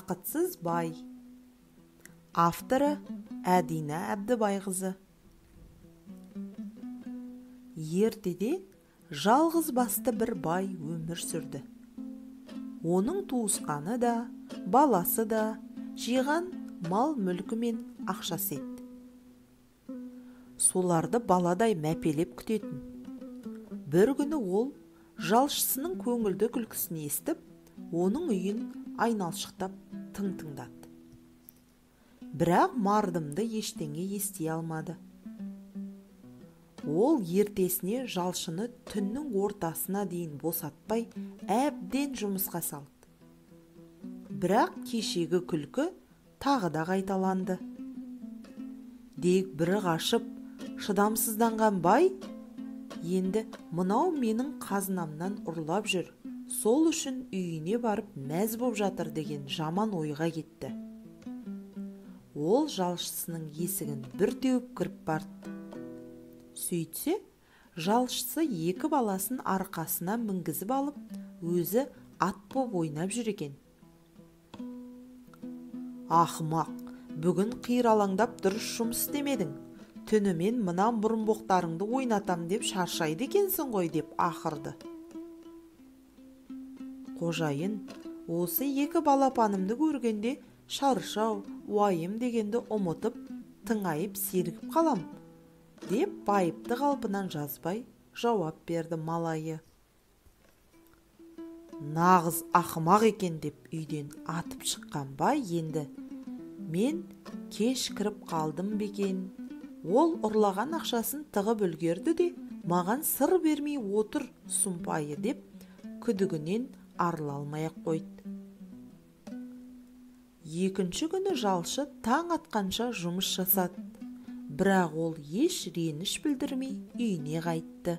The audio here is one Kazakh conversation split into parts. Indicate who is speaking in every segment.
Speaker 1: Бақытсыз бай. Авторы Әдина Әбдібайқызы. Ертеде жалғыз басты бір бай өмір сүрді. Оның туысқаны да, баласы да жиған мал мүлкі мен ақшасы еді. Соларды баладай мәпелеп күтетін. Бір күні ол жалшысының көңілді күлкісін естіп, оның үйін айналшықтап тың-тыңдады. Бірақ мардымды ештеңе ести алмады. Ол ертесіне жалшыны түннің ортасына дейін босатпай, әбден жұмысқа салды. Бірақ кешегі күлкі тағы да қайталанды. Дек бірі қашып, шыдамсызданған бай, енді мынау менің қазынамнан ұрлап жүр, сол үшін үйіне барып мәз боп жатыр деген жаман ойға кетті. Ол жалшысының есігін бір теуіп кіріп барды. Сөйтсе, жалшысы екі баласын арқасына мінгізіп алып, өзі ат боп ойнап жүр екен. Ақымақ, бүгін қиралаңдап дұрыс жұмыс істемедің. Түнімен мына мұрынбоқтарыңды ойнатам деп шаршайды екенсің ғой, деп ақырды. Қожайын, осы екі балапанымды көргенде шаршау, уайым дегенді ұмытып, тыңайып сергіп қалам, деп байыпты қалпынан жазбай жауап берді малайы. Нағыз ақымақ екен деп үйден атып шыққан бай енді, мен кеш кіріп қалдым бекен. Ол ұрлаған ақшасын тығып үлгерді де, маған сыр бермей отыр сұмпайы деп, күдігінен арыла алмай-ақ қойды. Екінші күні жалшы таң атқанша жұмыс жасады. Бірақ ол еш реніш білдірмей үйіне қайтты.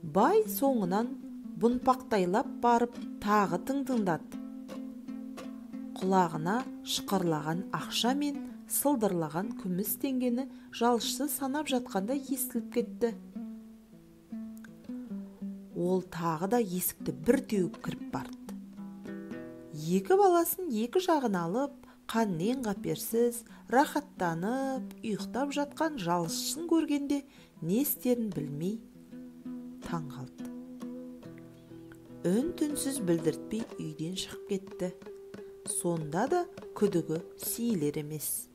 Speaker 1: Бай соңынан бұнпақтайлап барып тағы тың-тыңдады. Құлағына шықырлаған ақша мен сылдырлаған күміс теңгені жалшысы санап жатқанда естіліп кетті. Ол тағы да есікті бір теуіп кіріп барды. Екі баласын екі жағын алып, қаннен қаперсіз, рахаттанып, ұйықтап жатқан жалшысын көргенде не істерін білмей таң қалды. Үн-түнсіз білдіртпей үйден шығып кетті. Сонда да күдігі сейілер емес.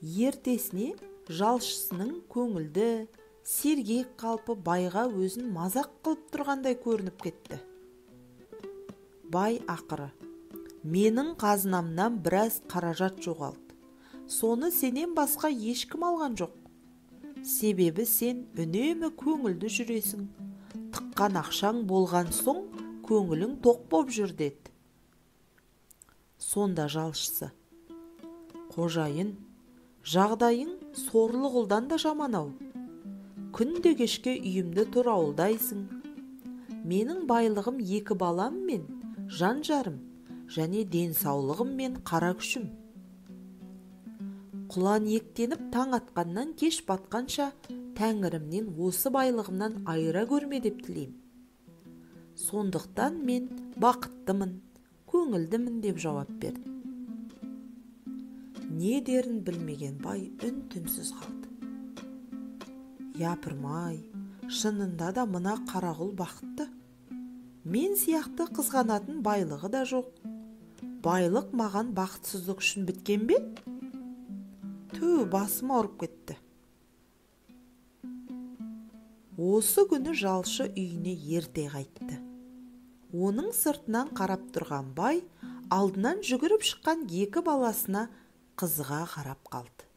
Speaker 1: Ертесіне жалшысының көңілді, сергек қалпы байға өзін мазақ қылып тұрғандай көрініп кетті. Бай ақыры, менің қазынамнан біраз қаражат жоғалды. Соны сенен басқа ешкім алған жоқ. Себебі сен үнемі көңілді жүресің. Тыққан ақшаң болған соң көңілің тоқ боп жүр деді. Сонда жалшысы, қожайын, жағдайың сорлы құлдан да жаман-ау. Күнде кешке үйімді тұрауылдайсың. Менің байлығым екі балам мен жан жарым, және денсаулығым мен қара күшім. Құлан ектеніп таң атқаннан кеш батқанша Тәңірімнен осы байлығымнан айыра көрме деп тілеймін. Сондықтан мен бақыттымын, көңілдімін деп жауап берді. Не дерін білмеген бай үн-түнсіз қалды. Япырмай, шынында да мына қарағұл бақытты. Мен сияқты қызғанатын байлығы да жоқ. Байлық маған бақытсыздық үшін біткен бе? Басым ауырып кетті. Осы күні жалшы үйіне ерте қайтты. Оның сыртынан қарап тұрған бай алдынан жүгіріп шыққан екі баласына қызыға қарап қалды.